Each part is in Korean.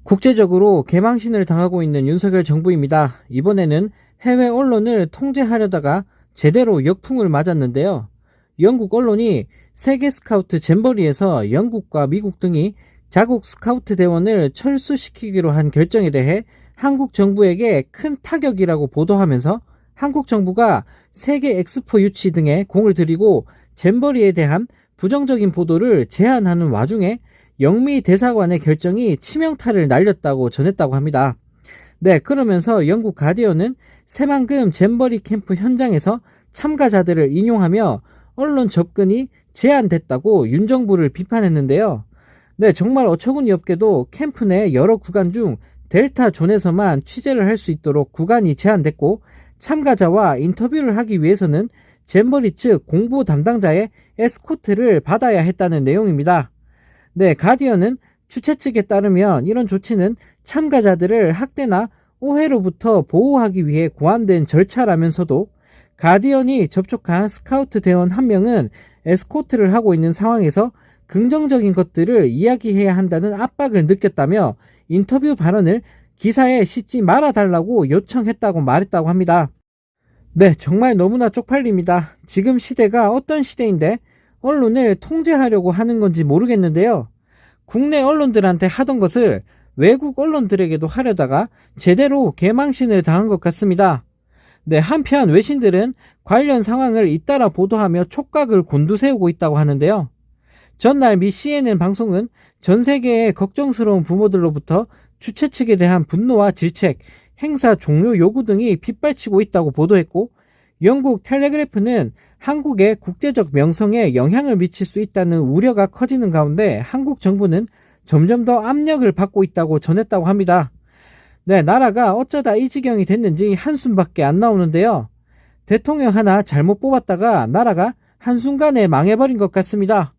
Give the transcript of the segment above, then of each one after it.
국제적으로 개망신을 당하고 있는 윤석열 정부입니다. 이번에는 해외 언론을 통제하려다가 제대로 역풍을 맞았는데요. 영국 언론이 세계 스카우트 잼버리에서 영국과 미국 등이 자국 스카우트 대원을 철수시키기로 한 결정에 대해 한국 정부에게 큰 타격이라고 보도하면서 한국 정부가 세계 엑스포 유치 등에 공을 들이고 잼버리에 대한 부정적인 보도를 제한하는 와중에 영미 대사관의 결정이 치명타를 날렸다고 전했다고 합니다. 그러면서 영국 가디언은 새만금 잼버리 캠프 현장에서 참가자들을 인용하며 언론 접근이 제한됐다고 윤 정부를 비판했는데요. 정말 어처구니 없게도 캠프 내 여러 구간 중 델타 존에서만 취재를 할 수 있도록 구간이 제한됐고, 참가자와 인터뷰를 하기 위해서는 잼버리 측 공보 담당자의 에스코트를 받아야 했다는 내용입니다. 가디언은 주최 측에 따르면 이런 조치는 참가자들을 학대나 오해로부터 보호하기 위해 고안된 절차라면서도 가디언이 접촉한 스카우트 대원 한 명은 에스코트를 하고 있는 상황에서 긍정적인 것들을 이야기해야 한다는 압박을 느꼈다며 인터뷰 발언을 기사에 싣지 말아달라고 요청했다고 말했다고 합니다. 정말 너무나 쪽팔립니다. 지금 시대가 어떤 시대인데 언론을 통제하려고 하는 건지 모르겠는데요. 국내 언론들한테 하던 것을 외국 언론들에게도 하려다가 제대로 개망신을 당한 것 같습니다. 한편 외신들은 관련 상황을 잇따라 보도하며 촉각을 곤두세우고 있다고 하는데요. 전날 미 CNN 방송은 전 세계의 걱정스러운 부모들로부터 주최 측에 대한 분노와 질책, 행사 종료 요구 등이 빗발치고 있다고 보도했고, 영국 텔레그래프는 한국의 국제적 명성에 영향을 미칠 수 있다는 우려가 커지는 가운데 한국 정부는 점점 더 압력을 받고 있다고 전했다고 합니다. 나라가 어쩌다 이 지경이 됐는지 한숨밖에 안 나오는데요. 대통령 하나 잘못 뽑았다가 나라가 한순간에 망해버린 것 같습니다.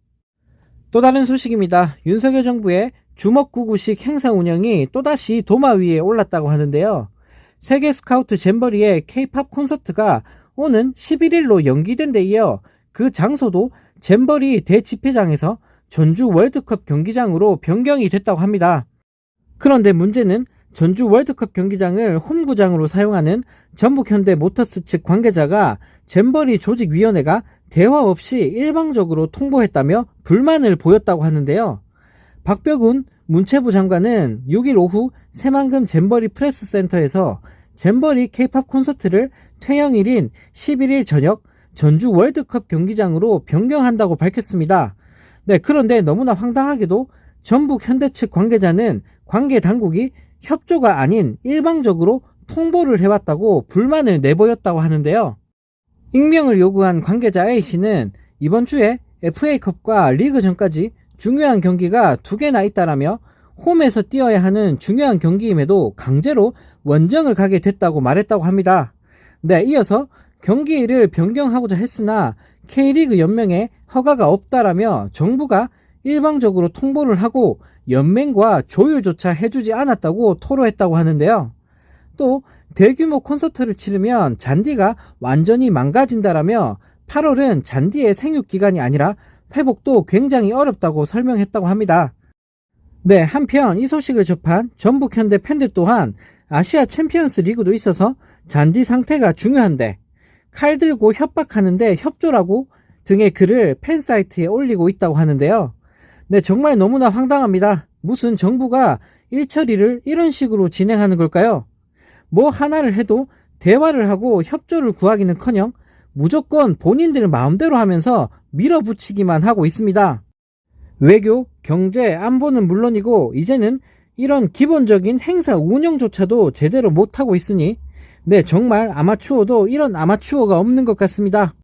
또 다른 소식입니다. 윤석열 정부의 주먹구구식 행사 운영이 또다시 도마 위에 올랐다고 하는데요. 세계 스카우트 잼버리의 K-팝 콘서트가 오는 11일로 연기된 데 이어 그 장소도 잼버리 대집회장에서 전주 월드컵 경기장으로 변경이 됐다고 합니다. 그런데 문제는 전주 월드컵 경기장을 홈구장으로 사용하는 전북현대 모터스 측 관계자가 잼버리 조직위원회가 대화 없이 일방적으로 통보했다며 불만을 보였다고 하는데요. 박병훈 문체부 장관은 6일 오후 새만금 잼버리 프레스센터에서 잼버리 K-팝 콘서트를 퇴영일인 11일 저녁 전주 월드컵 경기장으로 변경한다고 밝혔습니다. 그런데 너무나 황당하게도 전북 현대 측 관계자는 관계 당국이 협조가 아닌 일방적으로 통보를 해왔다고 불만을 내보였다고 하는데요. 익명을 요구한 관계자 A씨는 이번 주에 FA컵과 리그전까지 중요한 경기가 2개나 있다라며 홈에서 뛰어야 하는 중요한 경기임에도 강제로 원정을 가게 됐다고 말했다고 합니다. 이어서 경기일을 변경하고자 했으나 K리그 연맹에 허가가 없다라며 정부가 일방적으로 통보를 하고 연맹과 조율조차 해주지 않았다고 토로했다고 하는데요. 또 대규모 콘서트를 치르면 잔디가 완전히 망가진다라며 8월은 잔디의 생육기간이 아니라 회복도 굉장히 어렵다고 설명했다고 합니다. 한편 이 소식을 접한 전북현대 팬들 또한 아시아 챔피언스 리그도 있어서 잔디 상태가 중요한데 칼 들고 협박하는데 협조라고 등의 글을 팬사이트에 올리고 있다고 하는데요. 정말 너무나 황당합니다. 무슨 정부가 일처리를 이런 식으로 진행하는 걸까요? 뭐 하나를 해도 대화를 하고 협조를 구하기는커녕 무조건 본인들 마음대로 하면서 밀어붙이기만 하고 있습니다. 외교, 경제, 안보는 물론이고 이제는 이런 기본적인 행사 운영조차도 제대로 못하고 있으니 정말 아마추어도 이런 아마추어가 없는 것 같습니다.